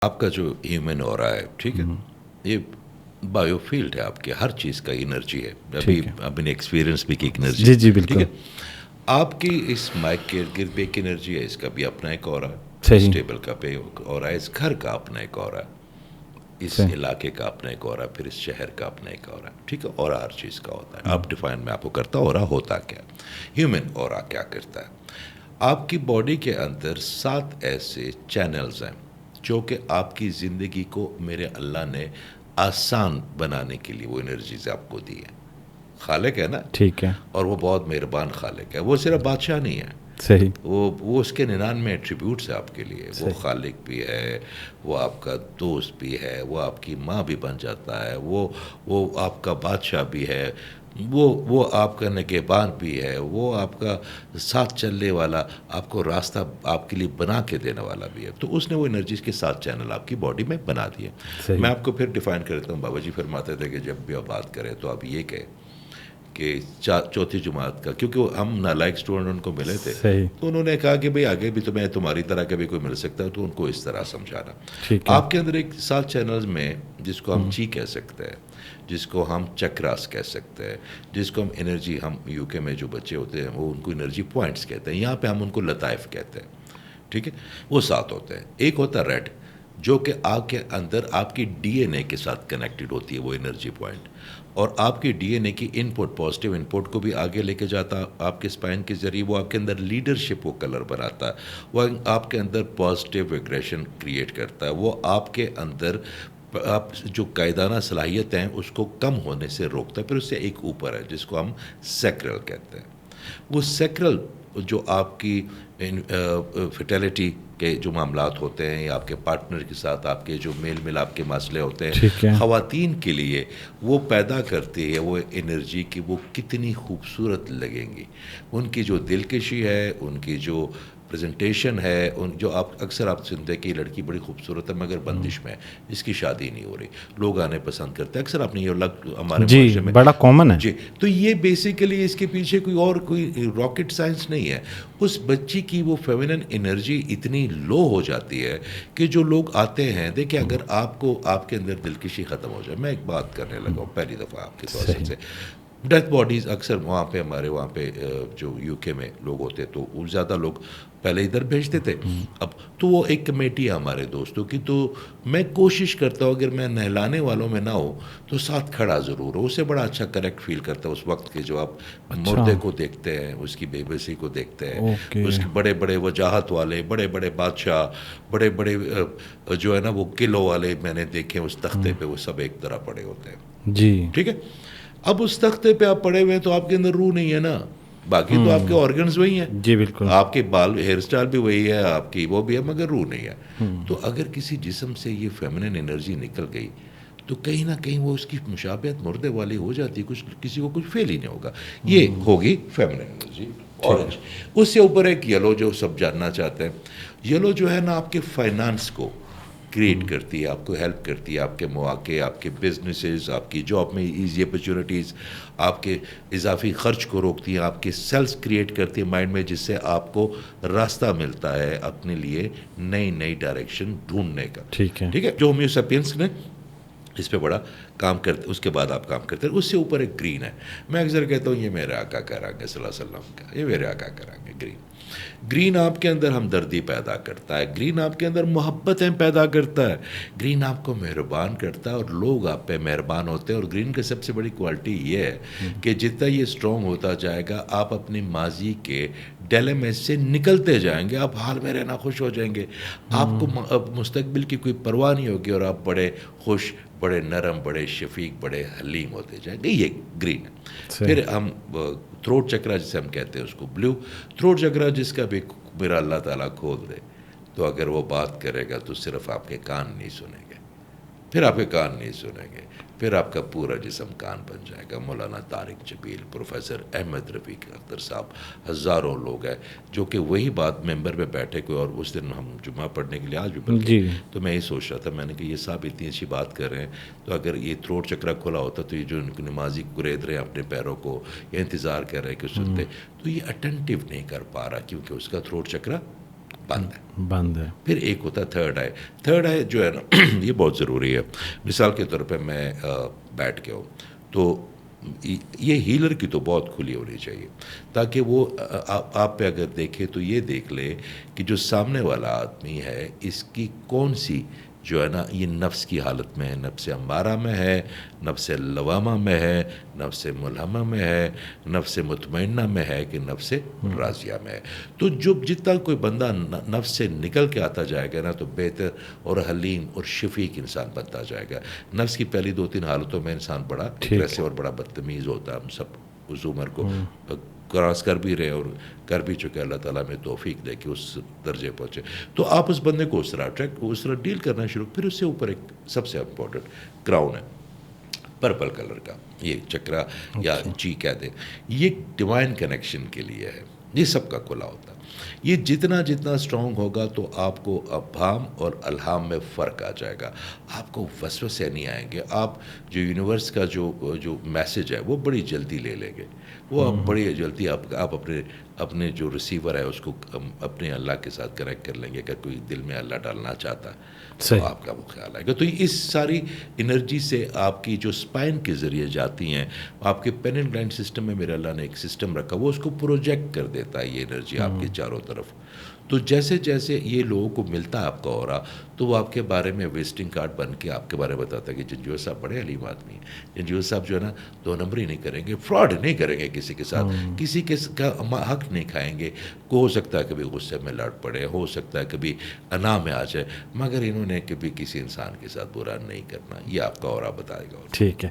آپ کا جو ہیومن اورا ہے، ٹھیک ہے، یہ بایو فیلڈ ہے، آپ کے ہر چیز کا انرجی ہے. ابھی آپ نے ایکسپیرئنس بھی کی انرجی. جی جی ٹھیک بالکل ہے. آپ کی اس مائک کے ارد گرد بھی ایک انرجی ہے، اس کا بھی اپنا ایک اورا ہے. اس صحیح ٹیبل کا بھی اورا ہے، اس گھر کا اپنا ایک اورا ہے، اس صحیح علاقے کا اپنا ایک اورا، پھر اس شہر کا اپنا ایک اورا. ٹھیک ہے. اورا ہر چیز کا ہوتا ہے. آپ ڈیفائن میں آپ کو کرتا اورا ہوتا کیا. ہیومن اورا کیا کرتا ہے. آپ کی باڈی کے اندر 7 ایسے چینلز ہیں جو کہ آپ کی زندگی کو میرے اللہ نے آسان بنانے کے لیے وہ انرجیز آپ کو دی ہے. خالق ہے نا، ٹھیک ہے اور وہ بہت مہربان خالق ہے. وہ صرف بادشاہ نہیں ہے، صحیح وہ اس کے 99 ایٹریبیوٹس ہیں آپ کے لیے. وہ صحیح خالق بھی ہے، وہ آپ کا دوست بھی ہے، وہ آپ کی ماں بھی بن جاتا ہے، وہ آپ کا بادشاہ بھی ہے، وہ آپ کا نگہبان بھی ہے، وہ آپ کا ساتھ چلنے والا، آپ کو راستہ آپ کے لیے بنا کے دینے والا بھی ہے. تو اس نے وہ انرجیز کے 7 چینل آپ کی باڈی میں بنا دیے. صحیح میں آپ کو پھر ڈیفائن کرتا ہوں. بابا جی فرماتے تھے کہ جب بھی آپ بات کریں تو آپ یہ کہیں کہ چوتھی جماعت کا، کیونکہ ہم نالائق اسٹوڈنٹ ان کو ملے تھے، صحیح تو انہوں نے کہا کہ بھئی آگے بھی تمہیں تمہاری طرح کا بھی کوئی مل سکتا ہے، تو ان کو اس طرح سمجھانا. ٹھیک ہے آپ کے اندر ایک 7 چینلز میں، جس کو ہم چی کہہ سکتے ہیں، جس کو ہم چکراس کہہ سکتے ہیں، جس کو ہم انرجی، ہم یو کے میں جو بچے ہوتے ہیں وہ ان کو انرجی پوائنٹس کہتے ہیں، یہاں پہ ہم ان کو لطائف کہتے ہیں. ٹھیک ہے. وہ 7 ہوتے ہیں. ایک ہوتا ہے ریڈ، جو کہ آپ کے اندر آپ کی ڈی این اے کے ساتھ کنیکٹڈ ہوتی ہے وہ انرجی پوائنٹ، اور آپ کی ڈی این اے کی ان پٹ، پازیٹیو ان پٹ کو بھی آگے لے کے جاتا آپ کے اسپائن کے ذریعے. وہ آپ کے اندر لیڈرشپ کو کلر بناتا ہے، وہ آپ کے اندر پازیٹیو ایگریشن کریٹ کرتا ہے، وہ آپ کے اندر آپ جو قائدانہ صلاحیت ہیں اس کو کم ہونے سے روکتا ہے. پھر اس سے ایک اوپر ہے جس کو ہم سیکرل کہتے ہیں. وہ سیکرل جو آپ کی فرٹیلیٹی کے جو معاملات ہوتے ہیں، یا آپ کے پارٹنر کے ساتھ آپ کے جو میل ملاپ کے مسئلے ہوتے ہیں، ٹھیک ہے خواتین کے لیے وہ پیدا کرتی ہے وہ انرجی کی وہ کتنی خوبصورت لگیں گی. ان کی جو دلکشی ہے، ان کی جو پریزنٹیشن ہے، ان جو آپ اکثر آپ سنتے ہیں کہ یہ لڑکی بڑی خوبصورت ہے مگر بندش میں، اس کی شادی نہیں ہو رہی، لوگ آنے پسند کرتے ہیں. اکثر آپ نے یہ ہمارے جی معاشرے میں. بڑا کامن ہے جی. تو یہ بیسیکلی اس کے پیچھے کوئی راکٹ سائنس نہیں ہے. اس بچی کی وہ فیمنن انرجی اتنی لو ہو جاتی ہے کہ جو لوگ آتے ہیں، دیکھیں اگر آپ کو آپ کے اندر دلکشی ختم ہو جائے. میں ایک بات کرنے لگا ہوں پہلی دفعہ آپ کے توسط صحیح سے. ڈیتھ باڈیز اکثر وہاں پہ ہمارے وہاں پہ جو یو کے میں لوگ ہوتے تو وہ زیادہ لوگ پہلے ادھر بھیجتے تھے. اب تو وہ ایک کمیٹی ہے ہمارے دوستوں کی، تو میں کوشش کرتا ہوں اگر میں نہلانے والوں میں نہ ہوں تو ساتھ کھڑا ضرور ہو. اسے بڑا اچھا کریکٹ فیل کرتا ہے اس وقت کے جو آپ اچھا مردے کو دیکھتے ہیں، اس کی بے بسی کو دیکھتے ہیں، اوکے اس کے بڑے بڑے وجاہت والے بڑے بڑے بادشاہ، بڑے بڑے جو ہے نا وہ قلعوں والے میں نے دیکھے اس تختے پہ وہ سب ایک طرح پڑے ہوتے ہیں. جی ٹھیک ہے. اب اس تختے پہ آپ پڑے ہوئے ہیں تو آپ کے اندر روح نہیں ہے نا، باقی تو آپ کے آرگنز وہی ہیں، جی بالکل آپ کے بال ہیئر اسٹائل بھی وہی ہے، آپ کی وہ بھی ہے، مگر روح نہیں ہے. تو اگر کسی جسم سے یہ فیمنن انرجی نکل گئی تو کہیں نہ کہیں وہ اس کی مشابہت مردے والی ہو جاتی ہے، کچھ کسی کو کچھ فیل ہی نہیں ہوگا. یہ ہوگی فیمنن انرجی. اورنج. اس سے اوپر ایک یلو جو سب جاننا چاہتے ہیں. یلو جو ہے نا آپ کے فائنانس کو کریٹ کرتی ہے، آپ کو ہیلپ کرتی ہے، آپ کے مواقع، آپ کے بزنسز، آپ کی جاب میں ایزی اپرچونیٹیز، آپ کے اضافی خرچ کو روکتی ہیں، آپ کے سیلس کریٹ کرتی ہے مائنڈ میں، جس سے آپ کو راستہ ملتا ہے اپنے لیے نئی ڈائریکشن ڈھونڈنے کا. ٹھیک ہے ٹھیک ہے. جو ہومیوسیپینس نے اس پہ بڑا کام کرتے، اس کے بعد آپ کام کرتے ہیں. اس سے اوپر ایک گرین ہے. میں اکثر کہتا ہوں یہ میرے آقا کا رنگ ہے صلی اللہ علیہ وسلم کا، یہ میرے آقا کا رنگ ہے گرین. گرین آپ کے اندر ہمدردی پیدا کرتا ہے، گرین آپ کے اندر محبتیں پیدا کرتا ہے، گرین آپ کو مہربان کرتا ہے اور لوگ آپ پہ مہربان ہوتے ہیں. اور گرین کی سب سے بڑی کوالٹی یہ ہے کہ جتنا یہ اسٹرانگ ہوتا جائے گا آپ اپنی ماضی کے ڈیلیمز سے نکلتے جائیں گے، آپ حال میں رہنا خوش ہو جائیں گے، آپ کو مستقبل کی کوئی پرواہ نہیں ہوگی، اور آپ بڑے خوش، بڑے نرم، بڑے شفیق، بڑے حلیم ہوتے جائیں گے. یہ گرین ہے. پھر ہم تھروٹ چکرا جسے ہم کہتے ہیں اس کو بلیو. تھروٹ چکرا جس کا بھی میرا اللہ تعالیٰ کھول دے تو اگر وہ بات کرے گا تو صرف آپ کے کان نہیں سنیں گے، پھر آپ کے کان نہیں سنیں گے، پھر آپ کا پورا جسم کان بن جائے گا. مولانا طارق جبیل، پروفیسر احمد رفیق اختر صاحب، ہزاروں لوگ ہیں جو کہ وہی بات ممبر پہ بیٹھے کوئی. اور اس دن ہم جمعہ پڑھنے کے لیے آج بھی بلکہ جی تو میں یہ سوچ رہا تھا، میں نے کہ یہ صاحب اتنی اچھی بات کر رہے ہیں، تو اگر یہ تھروٹ چکرا کھلا ہوتا تو یہ جو نمازی گرید رہے ہیں اپنے پیروں کو یا انتظار کر رہے ہیں کہ سنتے، تو یہ اٹینٹیو نہیں کر پا رہا کیونکہ اس کا تھروٹ چکرا بند ہے. پھر ایک ہوتا ہے تھرڈ آئی جو ہے نا یہ بہت ضروری ہے. مثال کے طور پہ میں بیٹھ کے ہوں تو یہ ہیلر کی تو بہت کھلی ہونی چاہیے تاکہ وہ آپ پہ اگر دیکھے تو یہ دیکھ لے کہ جو سامنے والا آدمی ہے اس کی کون سی جو ہے نا یہ نفس کی حالت میں ہے, نفس امارہ میں ہے, نفس لوامہ میں ہے, نفس ملہمہ میں ہے, نفس مطمئنہ میں ہے کہ نفس راضیہ میں ہے. تو جو جتنا کوئی بندہ نفس سے نکل کے آتا جائے گا نا تو بہتر اور حلیم اور شفیق انسان بنتا جائے گا. نفس کی پہلی 2-3 حالتوں میں انسان بڑا اگریسو اور بڑا بدتمیز ہوتا ہے. ہم سب اس عمر کو کراس کر بھی رہے اور کر بھی چکے. اللہ تعالیٰ میں توفیق دے کہ اس درجے پہنچے. تو آپ اس بندے کو اس طرح ڈیل کرنا شروع. پھر اس سے اوپر ایک سب سے امپورٹنٹ کراؤن ہے پرپل کلر کا, یہ چکرا یا جی کہہ دیں, یہ ڈیوائن کنیکشن کے لیے ہے. یہ سب کا کھلا ہوتا ہے. یہ جتنا اسٹرانگ ہوگا تو آپ کو ابہام اور الہام میں فرق آ جائے گا. آپ کو وسوسے نہیں آئیں گے. آپ جو یونیورس کا جو میسج ہے وہ بڑی جلدی لے لیں گے. وہ آپ بڑی جلدی آپ اپنے جو ریسیور ہے اس کو اپنے اللہ کے ساتھ کنیکٹ کر لیں گے. اگر کوئی دل میں اللہ ڈالنا چاہتا تو آپ کا وہ خیال آئے گا. تو اس ساری انرجی سے آپ کی جو اسپائن کے ذریعے جاتی ہیں, آپ کے پین اینڈ گلینڈ سسٹم میں میرے اللہ نے ایک سسٹم رکھا, وہ اس کو پروجیکٹ کر دیتا ہے یہ انرجی آپ کے چاروں طرف. تو جیسے یہ لوگوں کو ملتا ہے آپ کا اورا, تو وہ آپ کے بارے میں وزٹنگ کارڈ بن کے آپ کے بارے میں بتاتا ہے کہ جنجوعہ صاحب بڑے علیم آدمی ہیں. جنجوعہ صاحب جو ہے نا 2 نمبری نہیں کریں گے, فراڈ نہیں کریں گے کسی کے ساتھ, کسی کے کا حق نہیں کھائیں گے. ہو سکتا ہے کبھی غصے میں لڑ پڑے, ہو سکتا ہے کبھی انا میں آ جائے, مگر انہوں نے کبھی کسی انسان کے ساتھ برا نہیں کرنا. یہ آپ کا اورا بتائے گا. ٹھیک ہے.